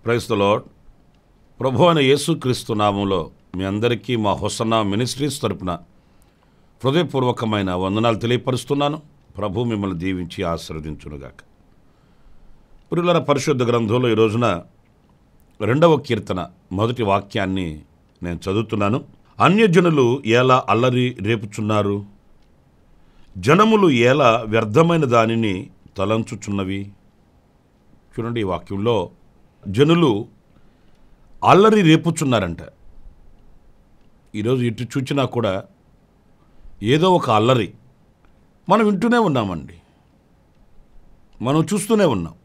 Praise the lord. ప్రభు అయిన యేసుక్రీస్తు నామంలో మీ అందరికీ మా హోసన్నా మినిస్ట్రీస్ తరపున హృదయపూర్వకమైన వందనాలు తెలియపరుస్తున్నాను. ప్రభు మిమ్మల్ని దీవించి ఆశీర్వదించునుగాక. ప్రియులారా, పరిశుద్ధ గ్రంథంలో ఈ రోజున 2వ కీర్తన మొదటి వాక్యాన్ని నేను చదువుతున్నాను. అన్యజనులు ఎలా అల్లరి రేపుచున్నారు, జనములు ఎలా వ్యర్థమైన దానిని తలంచుచున్నవి. చూడండి, ఈ వాక్యంలో జనులు అల్లరి రేపుచున్నారంట. ఈరోజు ఇటు చూచినా కూడా ఏదో ఒక అల్లరి మనం వింటూనే ఉన్నామండి, మనం చూస్తూనే ఉన్నాం.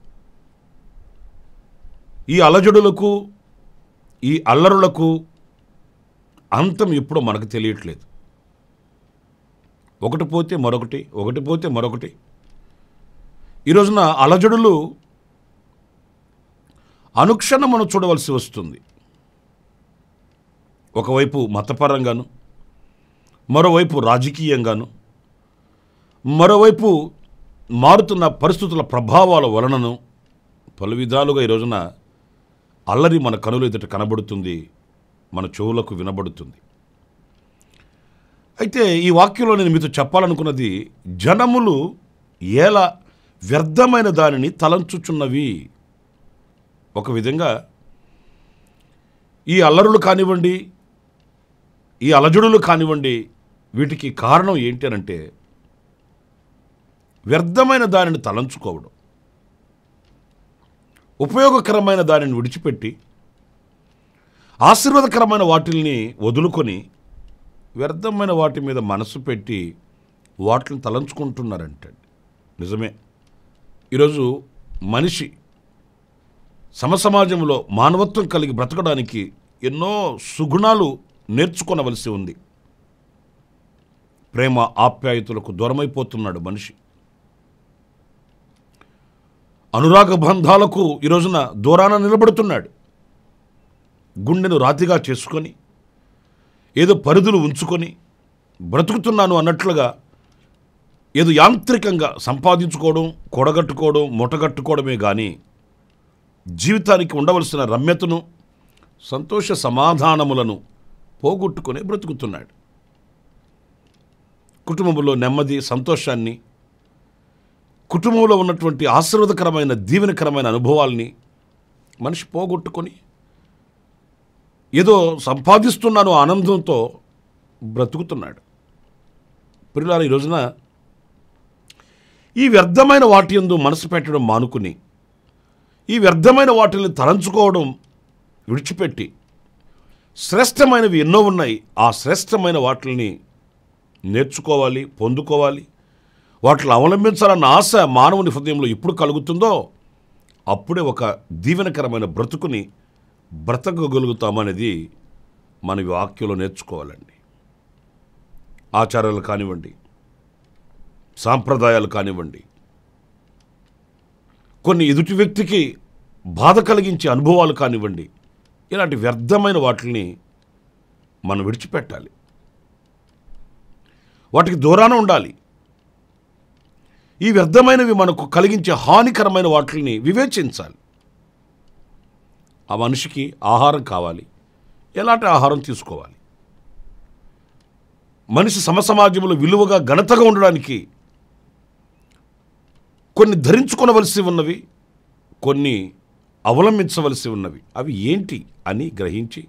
ఈ అలజడులకు, ఈ అల్లరులకు అంతం ఎప్పుడో మనకు తెలియట్లేదు. ఒకటి పోతే మరొకటి, ఒకటి పోతే మరొకటి. ఈ రోజున అలజడులు అనుక్షణం మనం చూడవలసి వస్తుంది. ఒకవైపు మతపరంగాను, మరోవైపు రాజకీయంగాను, మరోవైపు మారుతున్న పరిస్థితుల ప్రభావాల వలనను పలు విధాలుగా ఈ రోజున అల్లరి మన కనుల ఎదుట కనబడుతుంది, మన చెవులకు వినబడుతుంది. అయితే ఈ వాక్యంలో నేను మీతో చెప్పాలనుకున్నది, జనములు ఎలా వ్యర్థమైన దానిని తలంచుచున్నవి. ఒక విధంగా ఈ అల్లరులు కానివ్వండి, ఈ అలజడులు కానివ్వండి, వీటికి కారణం ఏంటి అనంటే వ్యర్థమైన దానిని తలంచుకోవడం, ఉపయోగకరమైన దానిని విడిచిపెట్టి ఆశీర్వాదకరమైన వాటిల్ని వదులుకొని వ్యర్థమైన వాటి మీద మనసు పెట్టి వాటిని తలంచుకుంటున్నారంటే నిజమే. ఈరోజు మనిషి సమసమాజంలో మానవత్వం కలిగి బ్రతకడానికి ఎన్నో సుగుణాలు నేర్చుకొనవలసి ఉంది. ప్రేమ ఆప్యాయతలకు దూరమైపోతున్నాడు మనిషి. అనురాగ బంధాలకు ఈ రోజున దూరాన నిలబడుతున్నాడు. గుండెను రాతిగా చేసుకొని ఏదో పరిధులు ఉంచుకొని బ్రతుకుతున్నాను అన్నట్లుగా ఏదో యాంత్రికంగా సంపాదించుకోవడం, కూడగట్టుకోవడం, మూటగట్టుకోవడమే కానీ జీవితానికి ఉండవలసిన రమ్యతను, సంతోష సమాధానములను పోగొట్టుకొని బ్రతుకుతున్నాడు. కుటుంబంలో నెమ్మది, సంతోషాన్ని, కుటుంబంలో ఉన్నటువంటి ఆశీర్వాదకరమైన దీవెనకరమైన అనుభవాల్ని మనిషి పోగొట్టుకొని ఏదో సంపాదిస్తున్నాను ఆనందంతో బ్రతుకుతున్నాడు. ప్రియులారా, ఈ రోజున ఈ వ్యర్థమైన వాటి యందు మనసు పెట్టడం మానుకుని ఈ వ్యర్థమైన వాటిని తలంచుకోవడం విడిచిపెట్టి శ్రేష్టమైనవి ఎన్నో ఉన్నాయి, ఆ శ్రేష్టమైన వాటిని నేర్చుకోవాలి, పొందుకోవాలి, వాటిని అవలంబించాలన్న ఆశ మానవుని హృదయంలో ఎప్పుడు కలుగుతుందో అప్పుడే ఒక దీవెనకరమైన బ్రతుకుని బ్రతకగలుగుతామనేది మన వాక్యంలో నేర్చుకోవాలండి. ఆచారాలు కానివ్వండి, సాంప్రదాయాలు కానివ్వండి, కొన్ని ఎదుటి వ్యక్తికి బాధ కలిగించే అనుభవాలు కానివ్వండి, ఇలాంటి వ్యర్థమైన వాటిని మనం విడిచిపెట్టాలి, వాటికి దూరాన ఉండాలి. ఈ వ్యర్థమైనవి మనకు కలిగించే హానికరమైన వాటిని వివేచించాలి. ఆ మనిషికి ఆహారం కావాలి, ఎలాంటి ఆహారం తీసుకోవాలి, మనిషి సమసమాజంలో విలువగా ఘనతగా ఉండడానికి కొన్ని ధరించుకొనవలసి ఉన్నవి, కొన్ని అవలంబించవలసి ఉన్నవి, అవి ఏంటి అని గ్రహించి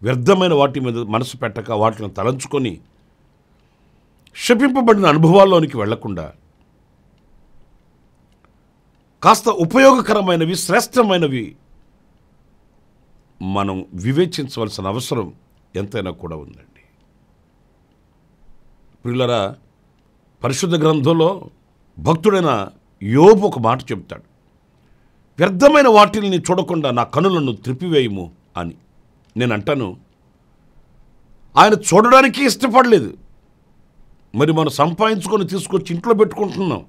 వ్యర్థమైన వాటి మీద మనసు పెట్టక వాటిని తలంచుకొని శపింపబడిన అనుభవాల్లోనికి వెళ్లకుండా కాస్త ఉపయోగకరమైనవి, శ్రేష్టమైనవి మనం వివేచించవలసిన అవసరం ఎంతైనా కూడా ఉందండి. ప్రియులారా, పరిశుద్ధ గ్రంథంలో భక్తుడైన యోబు ఒక మాట చెప్తాడు, వ్యర్థమైన వాటిని చూడకుండా నా కనులను త్రిప్పివేయము అని. నేను అంటాను, ఆయన చూడడానికి ఇష్టపడలేదు, మరి మనం సంపాదించుకొని తీసుకొచ్చి ఇంట్లో పెట్టుకుంటున్నాం.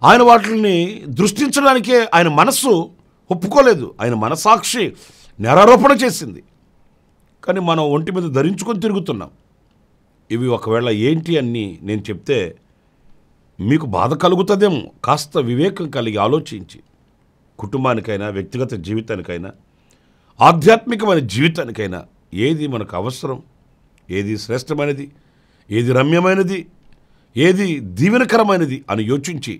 ఆయన వాటిని దృష్టించడానికే ఆయన మనస్సు ఒప్పుకోలేదు, ఆయన మనసాక్షి నేరారోపణ చేసింది. కానీ మనం ఒంటి మీద ధరించుకొని తిరుగుతున్నాం. ఇవి ఒకవేళ ఏంటి అని నేను చెప్తే మీకు బాధ కలుగుతుందేమో. కాస్త వివేకం కలిగి ఆలోచించి కుటుంబానికైనా, వ్యక్తిగత జీవితానికైనా, ఆధ్యాత్మికమైన జీవితానికైనా ఏది మనకు అవసరం, ఏది శ్రేష్టమైనది, ఏది రమ్యమైనది, ఏది దీవెనకరమైనది అని యోచించి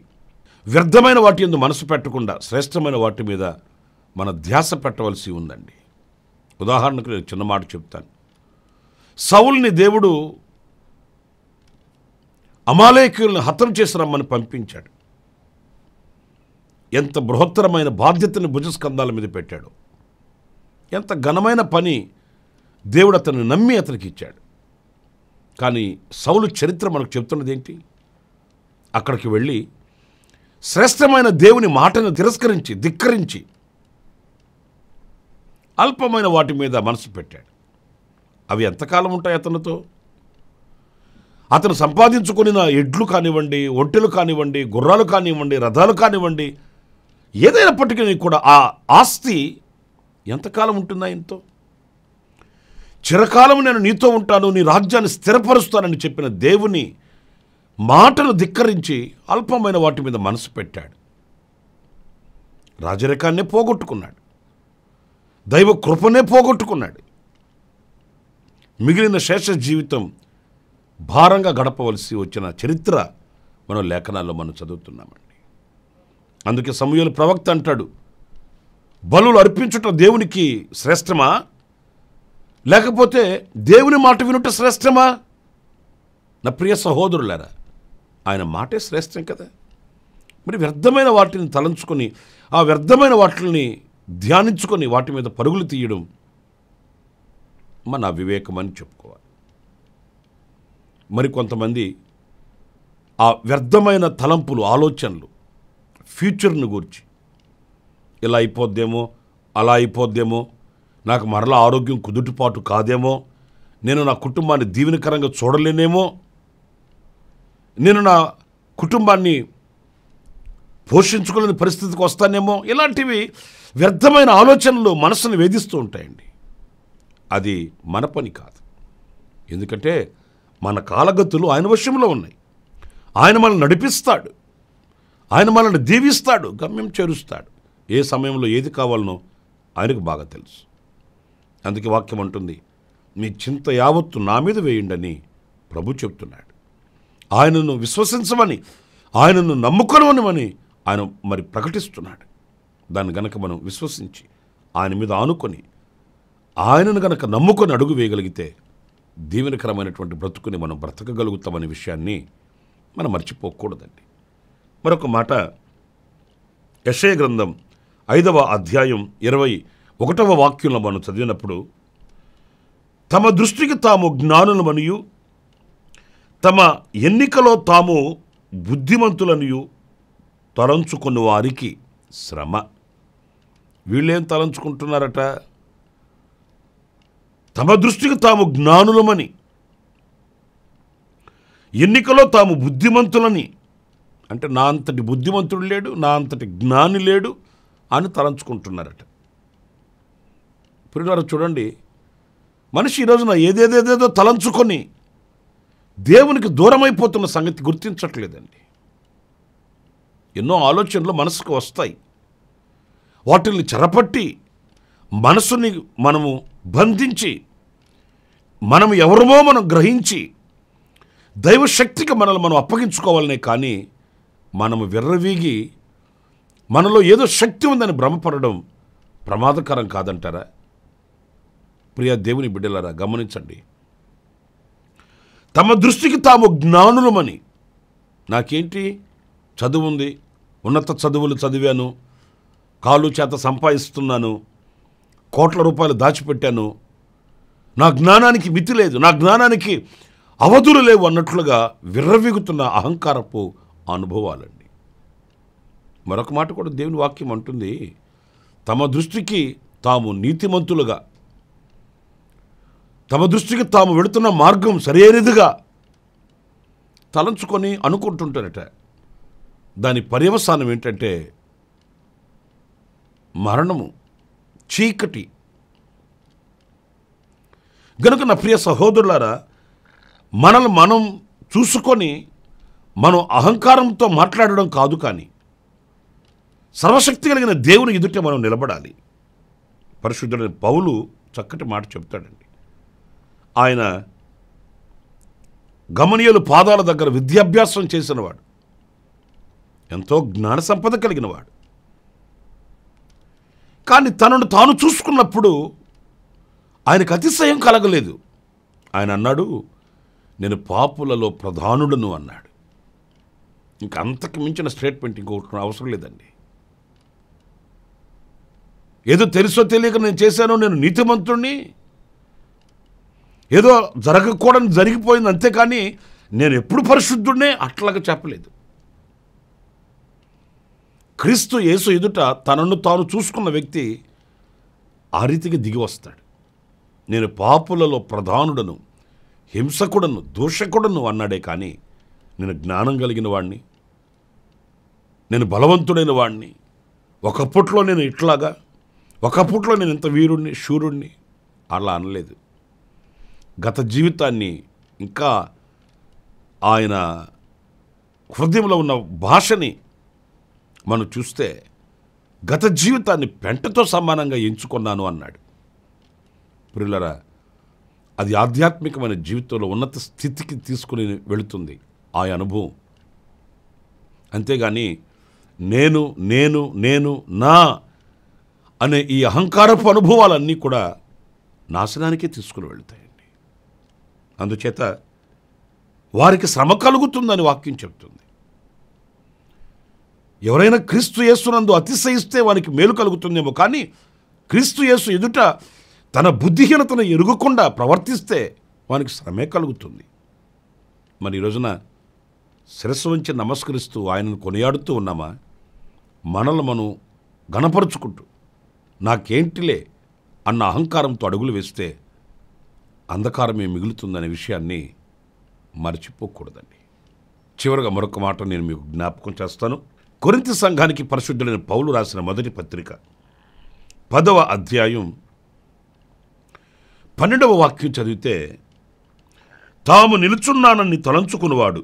వ్యర్థమైన వాటి యందు మనసు పెట్టకుండా శ్రేష్టమైన వాటి మీద మన ధ్యాస పెట్టవలసి ఉందండి. ఉదాహరణకు నేను చిన్న మాట చెప్తాను. సౌలుని దేవుడు అమాలేకీయులను హతం చేసి రమ్మని పంపించాడు. ఎంత బృహత్తరమైన బాధ్యతని భుజస్కంధాల మీద పెట్టాడు. ఎంత ఘనమైన పని దేవుడు అతన్ని నమ్మి అతనికి ఇచ్చాడు. కానీ సౌలు చరిత్ర మనకు చెప్తున్నది ఏంటి? అక్కడికి వెళ్ళి శ్రేష్టమైన దేవుని మాటను తిరస్కరించి, ధిక్కరించి అల్పమైన వాటి మీద మనసు పెట్టాడు. అవి ఎంతకాలం ఉంటాయి అతనితో? అతను సంపాదించుకున్న ఎడ్లు కానివ్వండి, ఒంటెలు కానివ్వండి, గుర్రాలు కానివ్వండి, రథాలు కానివ్వండి, ఏదైనప్పటికీ కూడా ఆ ఆస్తి ఎంతకాలం ఉంటుందా? ఆయనతో చిరకాలం నేను నీతో ఉంటాను, నీ రాజ్యాన్ని స్థిరపరుస్తానని చెప్పిన దేవుని మాటను ధిక్కరించి అల్పమైన వాటి మీద మనసు పెట్టాడు. రాజరికాన్నే పోగొట్టుకున్నాడు, దైవ కృపనే పోగొట్టుకున్నాడు. మిగిలిన శేష జీవితం భారంగా గడపవలసి వచ్చిన చరిత్ర మనం లేఖనాల్లో మనం చదువుతున్నామండి. అందుకే సమూయేలు ప్రవక్త అంటాడు, బలులు అర్పించుట దేవునికి శ్రేష్టమా, లేకపోతే దేవుని మాట వినుట శ్రేష్టమా? నా ప్రియ సహోదరులారా, ఆయన మాటే శ్రేష్టం కదా. మరి వ్యర్థమైన వాటిని తలంచుకొని, ఆ వ్యర్థమైన వాటిని ధ్యానించుకొని వాటి మీద పరుగులు తీయడం మన అవివేకం అని చెప్పుకోవాలి. మరి కొంతమంది ఆ వ్యర్థమైన తలంపులు, ఆలోచనలు, ఫ్యూచర్ను గురించి, ఇలా అయిపోద్దేమో, అలా అయిపోద్దేమో, నాకు మరలా ఆరోగ్యం కుదుటపాటు కాదేమో, నేను నా కుటుంబాన్ని దీవెనకరంగా చూడలేనేమో, నేను నా కుటుంబాన్ని పోషించుకోలేని పరిస్థితికి వస్తానేమో, ఇలాంటివి వ్యర్థమైన ఆలోచనలు మనసును వేధిస్తూ ఉంటాయండి. అది మన పని కాదు. ఎందుకంటే మన కాలగతులు ఆయన వశంలో ఉన్నాయి. ఆయన మనల్ని నడిపిస్తాడు, ఆయన మనల్ని దీవిస్తాడు, గమ్యం చేరుస్తాడు. ఏ సమయంలో ఏది కావాలనో ఆయనకు బాగా తెలుసు. అందుకే వాక్యం అంటుంది, మీ చింత యావత్తు నా మీద వేయండని ప్రభు చెప్తున్నాడు. ఆయనను విశ్వసించమని, ఆయనను నమ్ముకొనమని ఆయన మరి ప్రకటిస్తున్నాడు. దాన్ని గనక మనం విశ్వసించి ఆయన మీద ఆనుకొని ఆయనను గనక నమ్ముకొని అడుగు వేయగలిగితే దీవెనకరమైనటువంటి బ్రతుకుని మనం బ్రతకగలుగుతామనే విషయాన్ని మనం మర్చిపోకూడదండి. మరొక మాట, యెషయా గ్రంథం 5వ అధ్యాయం 21వ వాక్యంలో మనం చదివినప్పుడు, తమ దృష్టికి తాము జ్ఞానులమనియు తమ ఎన్నికలో తాము బుద్ధిమంతులనియు తలంచుకున్న వారికి శ్రమ. వీళ్ళేం తలంచుకుంటున్నారట? తమ దృష్టికి తాము జ్ఞానులమని, ఎన్నికలో తాము బుద్ధిమంతులని, అంటే నా అంతటి బుద్ధిమంతుడు లేడు, నా అంతటి జ్ఞాని లేడు అని తలంచుకుంటున్నారట. ప్రియులారా చూడండి, మనిషి ఈ రోజున ఏదేదేదేదో తలంచుకొని దేవునికి దూరమైపోతున్న సంగతి గుర్తించట్లేదండి. ఎన్నో ఆలోచనలు మనసుకు వస్తాయి. వాటిని చెరపట్టి మనసుని మనము బంధించి, మనం ఎవరమో మనం గ్రహించి దైవశక్తికి మనల్ని మనం అప్పగించుకోవాలనే, కానీ మనము విర్రవీగి మనలో ఏదో శక్తి ఉందని భ్రమపడడం ప్రమాదకరం కాదంటారా? ప్రియ దేవుని బిడ్డలారా గమనించండి. తమ దృష్టికి తాము జ్ఞానులమని, నాకేంటి చదువు ఉంది, ఉన్నత చదువులు చదివాను, కాలు చేత సంపాదిస్తున్నాను, కోట్ల రూపాయలు దాచిపెట్టాను, నా జ్ఞానానికి మితి లేదు, నా జ్ఞానానికి అవధులు లేవు అన్నట్లుగా విర్రవీగుతున్న అహంకారపు అనుభవాలండి. మరొక మాట కూడా దేవుని వాక్యం అంటుంది, తమ దృష్టికి తాము నీతిమంతులుగా, తమ దృష్టికి తాము వెళుతున్న మార్గం సరైనదిగా తలంచుకొని అనుకుంటుంటారట. దాని పర్యవసానం ఏంటంటే మరణము, చీకటి. గనుక నా ప్రియ సహోదరులారా, మనల్ని మనం చూసుకొని మనం అహంకారంతో మాట్లాడడం కాదు, కానీ సర్వశక్తి కలిగిన దేవుని ఎదుట మనం నిలబడాలి. పరిశుద్ధుడైన పౌలు చక్కటి మాట చెప్తాడండి. ఆయన గమనీయులు పాదాల దగ్గర విద్యాభ్యాసం చేసినవాడు, ఎంతో జ్ఞాన సంపద కలిగినవాడు. కానీ తనను తాను చూసుకున్నప్పుడు ఆయనకు అతిశయం కలగలేదు. ఆయన అన్నాడు, నేను పాపులలో ప్రధానుడను అన్నాడు. ఇంకా అంతకు మించిన స్టేట్మెంట్ ఇంకొకటి అవసరం లేదండి. ఏదో తెలుసో తెలియక నేను చేశాను, నేను నీతిమంతుణ్ణి, ఏదో జరగకూడని జరిగిపోయింది అంతేకాని నేను ఎప్పుడు పరిశుద్ధుడినే అట్లాగా చెప్పలేదు. క్రీస్తు యేసు ఎదుట తనను తాను చూసుకున్న వ్యక్తి ఆ రీతికి దిగి వస్తాడు. నేను పాపులలో ప్రధానుడను, హింసకుడను, దూషకుడను అన్నాడే కానీ నేను జ్ఞానం కలిగిన వాడిని, నేను బలవంతుడైన వాడిని, ఒకప్పట్లో నేను ఇట్లాగా, ఒకప్పట్లో నేను ఇంత వీరుణ్ణి, శూరుణ్ణి అలా అనలేదు. గత జీవితాన్ని ఇంకా ఆయన హృదయంలో ఉన్న భాషని మనం చూస్తే గత జీవితాన్ని పెంటతో సమానంగా ఎంచుకున్నాను అన్నాడు. ప్రియులారా, అది ఆధ్యాత్మికమైన జీవితంలో ఉన్నత స్థితికి తీసుకుని వెళుతుంది ఆ అనుభవం. అంతేగాని నేను నేను నేను నా అనే ఈ అహంకారపు అనుభవాలన్నీ కూడా నాశనానికే తీసుకుని వెళుతాయండి. అందుచేత వారికి శ్రమ కలుగుతుందని వాక్యం చెప్తుంది. ఎవరైనా క్రీస్తు యేసునందు అతిశయిస్తే వానికి మేలు కలుగుతుందేమో, కానీ క్రీస్తు యేసు ఎదుట తన బుద్ధిహీనతను ఎరుగకుండా ప్రవర్తిస్తే వానికి శ్రమే కలుగుతుంది. మరి ఈ రోజున శిరస్సు వంచి నమస్కరిస్తూ ఆయనను కొనియాడుతూ ఉన్నామా? మనల్ని మనం గణపరుచుకుంటూ నాకేంటిలే అన్న అహంకారంతో అడుగులు వేస్తే అంధకారమే మిగులుతుందనే విషయాన్ని మర్చిపోకూడదండి. చివరగా మరొక మాట నేను మీకు జ్ఞాపకం చేస్తాను. కొరింథీ సంఘానికి పరిశుద్ధుడైన పౌలు రాసిన మొదటి పత్రిక 10వ అధ్యాయం 12వ వాక్యం చదివితే, తాము నిలుచున్నానని తలంచుకున్నవాడు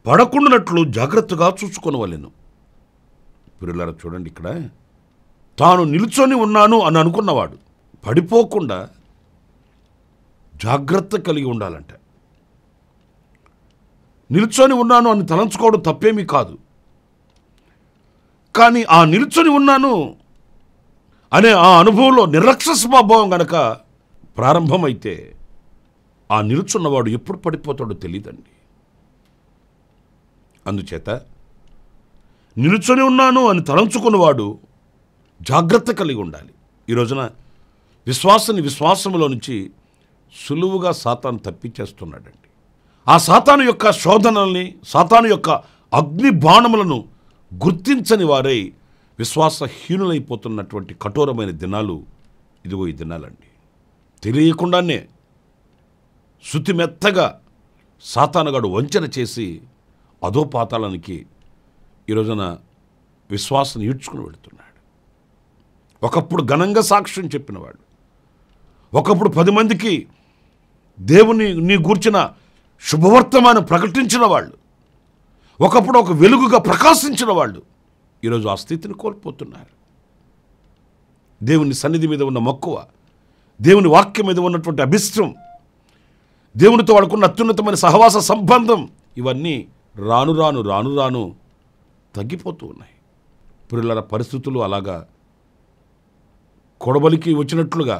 పడకుండానట్లు జాగ్రత్తగా చూసుకొనవలెను. పిల్లలారా చూడండి, ఇక్కడ తాను నిలుచొని ఉన్నాను అని అనుకున్నవాడు పడిపోకుండా జాగ్రత్త కలిగి ఉండాలంట. నిలుచొని ఉన్నాను అని తలంచుకోవడం తప్పేమీ కాదు, కానీ ఆ నిలుచొని ఉన్నాను అనే ఆ అనుభవంలో నిర్లక్ష్య స్వభావం గనక ప్రారంభమైతే ఆ నిలుచున్నవాడు ఎప్పుడు పడిపోతాడో తెలియదండి. అందుచేత నిలుచొని ఉన్నాను అని తలంచుకున్నవాడు జాగ్రత్త కలిగి ఉండాలి. ఈ రోజున విశ్వాసములో నుంచి సులువుగా సాతాను తప్పించేస్తున్నాడండి. ఆ సాతాను యొక్క శోధనల్ని, సాతాను యొక్క అగ్ని బాణములను గుర్తించని వారై విశ్వాసహీనులైపోతున్నటువంటి కఠోరమైన దినాలు ఇదిగో ఈ దినాలండి. తెలియకుండానే శుతిమెత్తగా సాతానుగాడు వంచన చేసి అధోపాతాళానికి ఈ రోజున విశ్వాసం ఈడ్చుకుని వెళుతున్నాడు. ఒకప్పుడు ఘనంగా సాక్ష్యం చెప్పినవాడు, ఒకప్పుడు 10 మందికి దేవుని నీ గూర్చిన శుభవర్తమానం ప్రకటించిన వాళ్ళు, ఒకప్పుడు ఒక వెలుగుగా ప్రకాశించిన వాళ్ళు ఈరోజు ఆ స్థితిని కోల్పోతున్నారు. దేవుని సన్నిధి మీద ఉన్న మక్కువ, దేవుని వాక్యం మీద ఉన్నటువంటి అభిష్టం, దేవునితో వాడుకున్న అత్యున్నతమైన సహవాస సంబంధం, ఇవన్నీ రాను రాను రాను రాను తగ్గిపోతూ ఉన్నాయి. పిల్లల పరిస్థితులు అలాగా కొడబలికి వచ్చినట్లుగా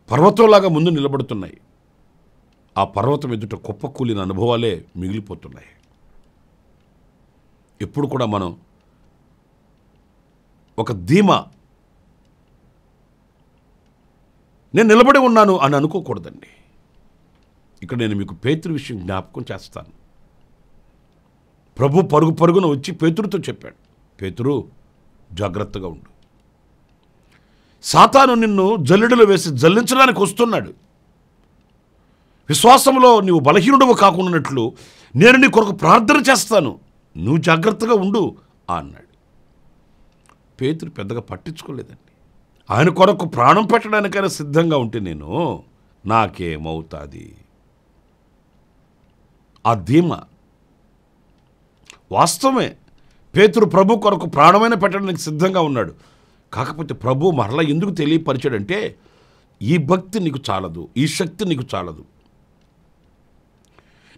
పర్వతంలాగా ముందు నిలబడుతున్నాయి. ఆ పర్వతం ఎదుట కుప్పకూలిన అనుభవాలే మిగిలిపోతున్నాయి. ఎప్పుడు కూడా మనం ఒక ధీమా, నేను నిలబడి ఉన్నాను అని అనుకోకూడదండి. ఇక్కడ నేను మీకు పేతురు విషయం జ్ఞాపకం చేస్తాను. ప్రభు పరుగు పరుగున వచ్చి పేతురుతో చెప్పాడు, పేతురు జాగ్రత్తగా ఉండు, సాతాను నిన్ను జల్లెడలో వేసి జల్లించడానికి వస్తున్నాడు. విశ్వాసంలో నీవు బలహీనుడవు కాకుండానట్లు నేను నీ కొరకు ప్రార్థన చేస్తాను, నువ్వు జాగ్రత్తగా ఉండు అన్నాడు. పేతురు పెద్దగా పట్టించుకోలేదండి. ఆయన కొరకు ప్రాణం పెట్టడానికైనా సిద్ధంగా ఉంటే నేను నాకేమవుతుంది? ఆ ధీమా వాస్తవమే. పేతురు ప్రభు కొరకు ప్రాణమైన పెట్టడానికి సిద్ధంగా ఉన్నాడు. కాకపోతే ప్రభు మరలా ఎందుకు తెలియపరిచాడంటే, ఈ భక్తి నీకు చాలదు, ఈ శక్తి నీకు చాలదు,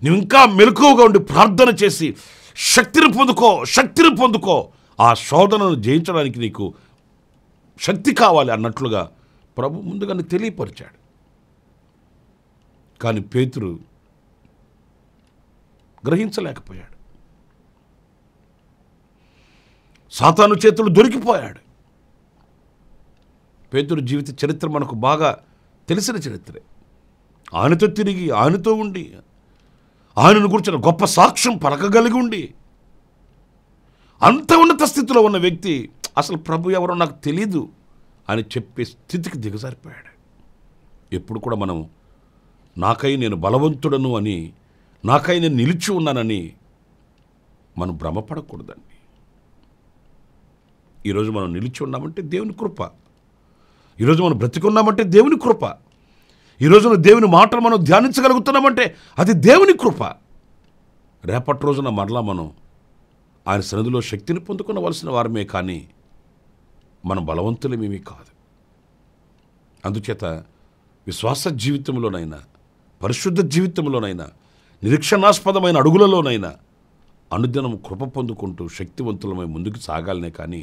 నువ్వు ఇంకా మెలకువగా ఉండి ప్రార్థన చేసి శక్తిని పొందుకో, ఆ శోధనను జయించడానికి నీకు శక్తి కావాలి అన్నట్లుగా ప్రభు ముందుగానే తెలియపరిచాడు. కానీ పేతురు గ్రహించలేకపోయాడు. సాతాను చేతులు దొరికిపోయాడు. పేతురు జీవిత చరిత్ర మనకు బాగా తెలిసిన చరిత్రే. ఆయనతో తిరిగి, ఆయనతో ఉండి, ఆయనను గురించిన గొప్ప సాక్ష్యం పలకగలిగి ఉండి, అంత ఉన్నత స్థితిలో ఉన్న వ్యక్తి అసలు ప్రభు ఎవరో నాకు తెలీదు అని చెప్పే స్థితికి దిగజారిపోయాడు. ఎప్పుడు కూడా మనం నాకై నేను బలవంతుడను అని, నాకై నేను నిలిచి ఉన్నానని మనం భ్రమపడకూడదండి. ఈరోజు మనం నిలిచి ఉన్నామంటే దేవుని కృప, ఈరోజు మనం బ్రతికున్నామంటే దేవుని కృప, ఈరోజున దేవుని మాటలు మనం ధ్యానించగలుగుతున్నామంటే అది దేవుని కృప. రేపటి రోజున మరలా మనం ఆయన సన్నిధిలో శక్తిని పొందుకునవలసిన వారమే, కానీ మనం బలవంతులమేమీ కాదు. అందుచేత విశ్వాస జీవితంలోనైనా, పరిశుద్ధ జీవితంలోనైనా, నిరీక్షణాస్పదమైన అడుగులలోనైనా అనుదినం కృప పొందుకుంటూ శక్తివంతులమై ముందుకు సాగాలనే, కానీ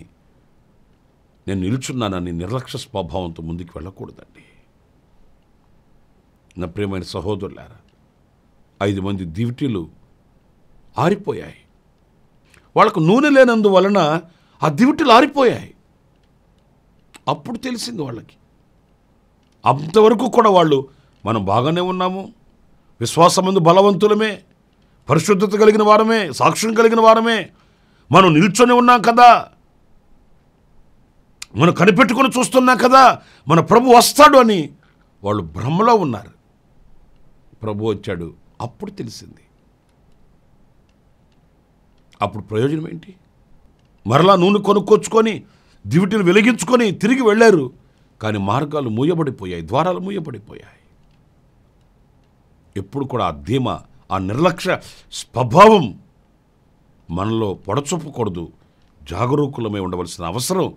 నేను నిలుచున్నానని నిర్లక్ష్య స్వభావంతో ముందుకు వెళ్ళకూడదండి. నా ప్రియమైన సహోదరులారా, 5 మంది దివిటీలు ఆరిపోయాయి. వాళ్ళకు నూనె లేనందువలన ఆ దివిటీలు ఆరిపోయాయి. అప్పుడు తెలిసింది వాళ్ళకి. అంతవరకు కూడా వాళ్ళు మనం బాగానే ఉన్నాము, విశ్వాసమందు బలవంతులమే, పరిశుద్ధత కలిగిన వారమే, సాక్ష్యం కలిగిన వారమే, మనం నిల్చొని ఉన్నాం కదా, మనం కనిపెట్టుకొని చూస్తున్నాం కదా, మన ప్రభు వస్తాడు అని వాళ్ళు భ్రమలో ఉన్నారు. ప్రభు వచ్చాడు, అప్పుడు తెలిసింది. అప్పుడు ప్రయోజనం ఏంటి? మరలా నూనె కొనుక్కొచ్చుకొని దివిటిని వెలిగించుకొని తిరిగి వెళ్ళారు, కానీ మార్గాలు మూయబడిపోయాయి, ద్వారాలు మూయబడిపోయాయి. ఎప్పుడు కూడా ఆ ధీమా, ఆ నిర్లక్ష్య స్వభావం మనలో పొడచొప్పకూడదు. జాగరూకులమై ఉండవలసిన అవసరం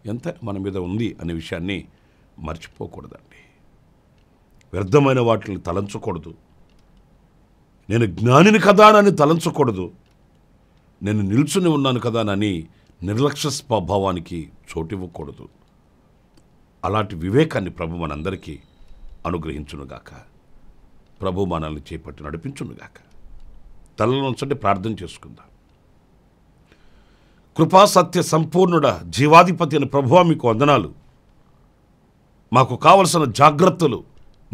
ఎంత మన మీద ఉంది అనే విషయాన్ని మర్చిపోకూడదండి. వ్యర్థమైన వాటిని తలంచకూడదు. నేను జ్ఞానిని కదా అని తలంచకూడదు. నేను నిల్చుని ఉన్నాను కదా అని నిర్లక్ష్య స్వభావానికి చోటివ్వకూడదు. అలాంటి వివేకాన్ని ప్రభు మనందరికీ అనుగ్రహించునుగాక. ప్రభు మనల్ని చేపట్టి నడిపించునుగాక. తలలో ఉంచండి, ప్రార్థన చేసుకుందాం. కృపా సత్య సంపూర్ణుడ, జీవాధిపతి అని ప్రభువా మీకు వందనాలు. మాకు కావలసిన జాగ్రత్తలు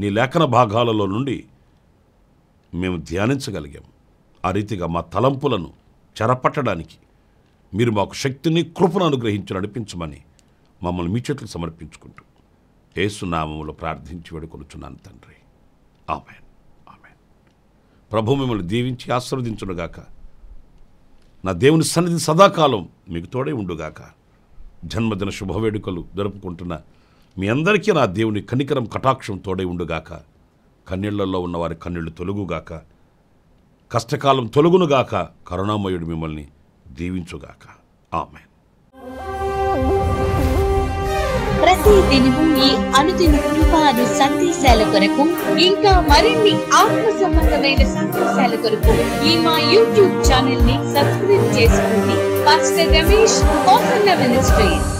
నీ లేఖన భాగాలలో నుండి మేము ధ్యానించగలిగాం. ఆ రీతిగా మా తలంపులను చెరపట్టడానికి మీరు మాకు శక్తిని, కృపను అనుగ్రహించి నడిపించమని మమ్మల్ని మీ చేతులకు సమర్పించుకుంటూ యేసు నామములో ప్రార్థించి వేడుకొనుచున్నాను తండ్రి. ఆమేన్, ఆమేన్. ప్రభు మిమ్మల్ని దీవించి ఆశీర్వదించునుగాక. నా దేవుని సన్నిధి సదాకాలం మీకు తోడే ఉండుగాక. జన్మదిన శుభవేడుకలు జరుపుకుంటున్న మీ అందరికీ నా దేవుని కనికరం, కటాక్షం తోడే ఉండుగాక. కన్నీళ్లలో ఉన్నవారి కన్నీళ్లు తొలుగుగాక, కష్టకాలం తొలగునుగాక. కరుణామయుడు మిమ్మల్ని దీవించుగాక. ఆమేన్. ప్రతి దినము ఈ అనుదిన కృపాను సందేశాల కొరకు, ఇంకా మరిన్ని ఆత్మ సంబంధమైన సందేశాల కొరకు ఈ మా యూట్యూబ్ ఛానల్ ని సబ్స్క్రైబ్ చేసుకోండి. Pastor Ramesh, Kosanna ministries.